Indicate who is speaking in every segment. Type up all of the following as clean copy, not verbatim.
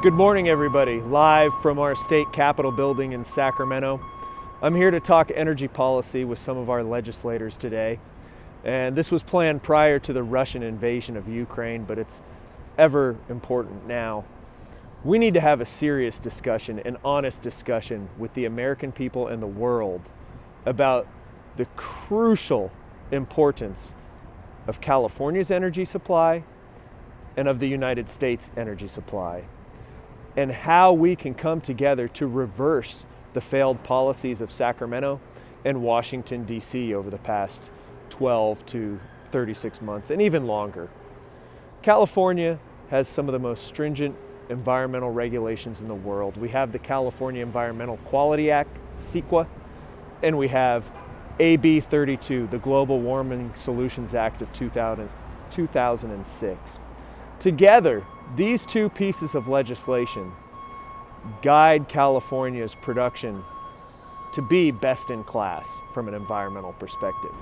Speaker 1: Good morning, everybody. Live from our state capitol building in Sacramento. I'm here to talk energy policy with some of our legislators today. And this was planned prior to the Russian invasion of Ukraine, but it's ever important now. We need to have a serious discussion, an honest discussion with the American people and the world about the crucial importance of California's energy supply and of the United States energy supply, and how we can come together to reverse the failed policies of Sacramento and Washington, D.C. over the past 12 to 36 months, and even longer. California has some of the most stringent environmental regulations in the world. We have the California Environmental Quality Act, CEQA, and we have AB 32, the Global Warming Solutions Act of 2006. Together, these two pieces of legislation guide California's production to be best in class from an environmental perspective.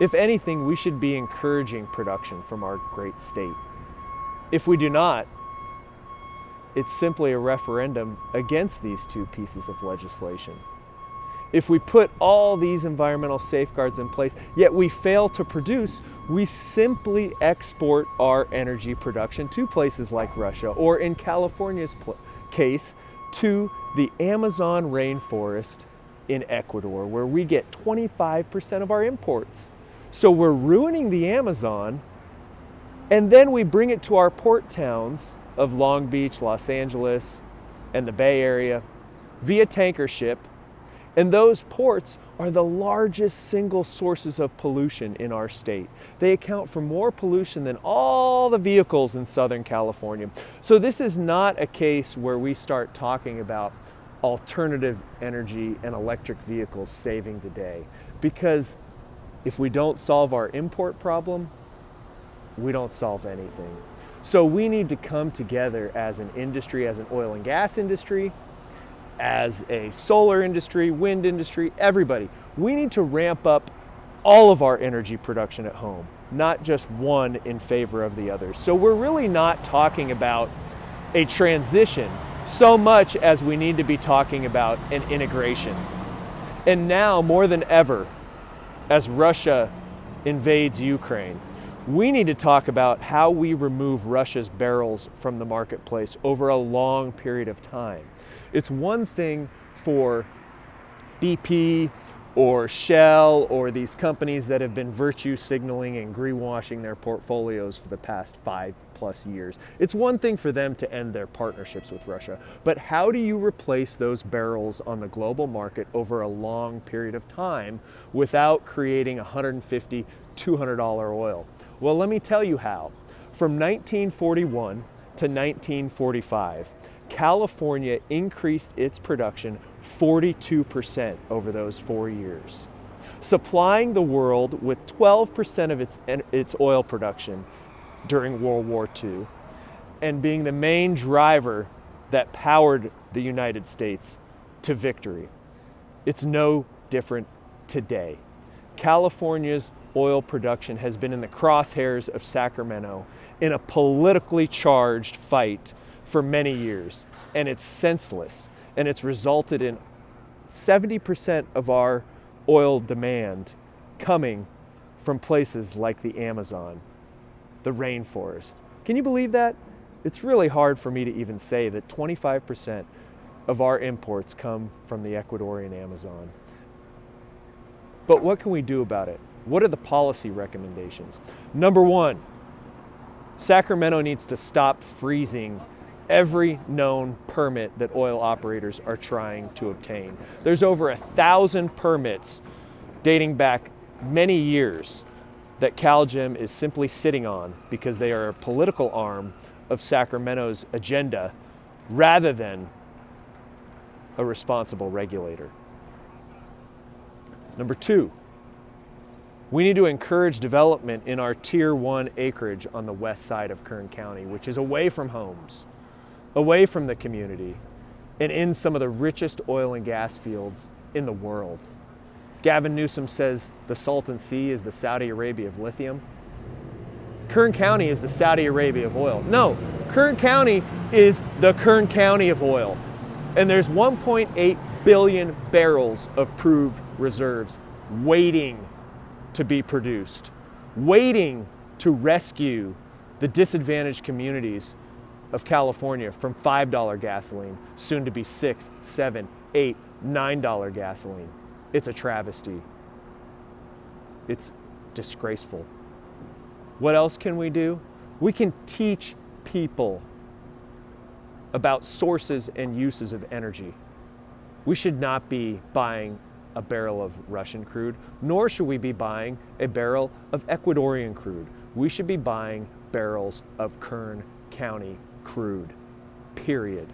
Speaker 1: If anything, we should be encouraging production from our great state. If we do not, it's simply a referendum against these two pieces of legislation. If we put all these environmental safeguards in place, yet we fail to produce, we simply export our energy production to places like Russia, or in California's case, to the Amazon rainforest in Ecuador, where we get 25% of our imports. So we're ruining the Amazon, and then we bring it to our port towns of Long Beach, Los Angeles, and the Bay Area via tanker ship. And those ports are the largest single sources of pollution in our state. They account for more pollution than all the vehicles in Southern California. So this is not a case where we start talking about alternative energy and electric vehicles saving the day. Because if we don't solve our import problem, we don't solve anything. So we need to come together as an industry, as an oil and gas industry, as a solar industry, wind industry, everybody. We need to ramp up all of our energy production at home, not just one in favor of the other. So we're really not talking about a transition so much as we need to be talking about an integration. And now more than ever, as Russia invades Ukraine, we need to talk about how we remove Russia's barrels from the marketplace over a long period of time. It's one thing for BP or Shell or these companies that have been virtue signaling and greenwashing their portfolios for the past 5+ years. It's one thing for them to end their partnerships with Russia, but how do you replace those barrels on the global market over a long period of time without creating $150, $200 oil? Well, let me tell you how. From 1941 to 1945, California increased its production 42% over those 4 years, supplying the world with 12% of its oil production during World War II, and being the main driver that powered the United States to victory. It's no different today. California's oil production has been in the crosshairs of Sacramento in a politically charged fight for many years, and it's senseless, and it's resulted in 70% of our oil demand coming from places like the Amazon, the rainforest. Can you believe that? It's really hard for me to even say that 25% of our imports come from the Ecuadorian Amazon. But what can we do about it? What are the policy recommendations? Number one, Sacramento needs to stop freezing every known permit that oil operators are trying to obtain. There's over 1,000 permits dating back many years that CalGEM is simply sitting on because they are a political arm of Sacramento's agenda rather than a responsible regulator. Number two, we need to encourage development in our Tier 1 acreage on the west side of Kern County, which is away from homes, away from the community, and in some of the richest oil and gas fields in the world. Gavin Newsom says the Salton Sea is the Saudi Arabia of lithium. Kern County is the Saudi Arabia of oil. No, Kern County is the Kern County of oil. And there's 1.8 billion barrels of proved reserves waiting to be produced, waiting to rescue the disadvantaged communities of California from $5 gasoline, soon to be $6, $7, $8, $9 gasoline. It's a travesty. It's disgraceful. What else can we do? We can teach people about sources and uses of energy. We should not be buying a barrel of Russian crude, nor should we be buying a barrel of Ecuadorian crude. We should be buying barrels of Kern County crude, period.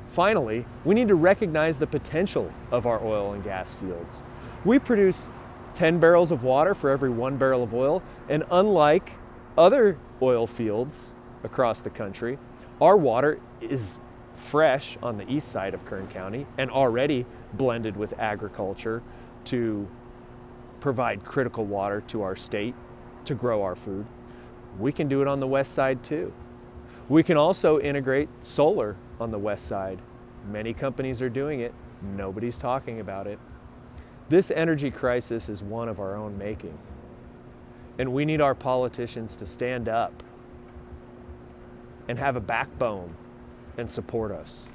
Speaker 1: Finally, we need to recognize the potential of our oil and gas fields. We produce 10 barrels of water for every 1 barrel of oil, and unlike other oil fields across the country, our water is fresh on the east side of Kern County and already blended with agriculture to provide critical water to our state to grow our food. We can do it on the west side too. We can also integrate solar on the west side. Many companies are doing it. Nobody's talking about it. This energy crisis is one of our own making. And we need our politicians to stand up and have a backbone and support us.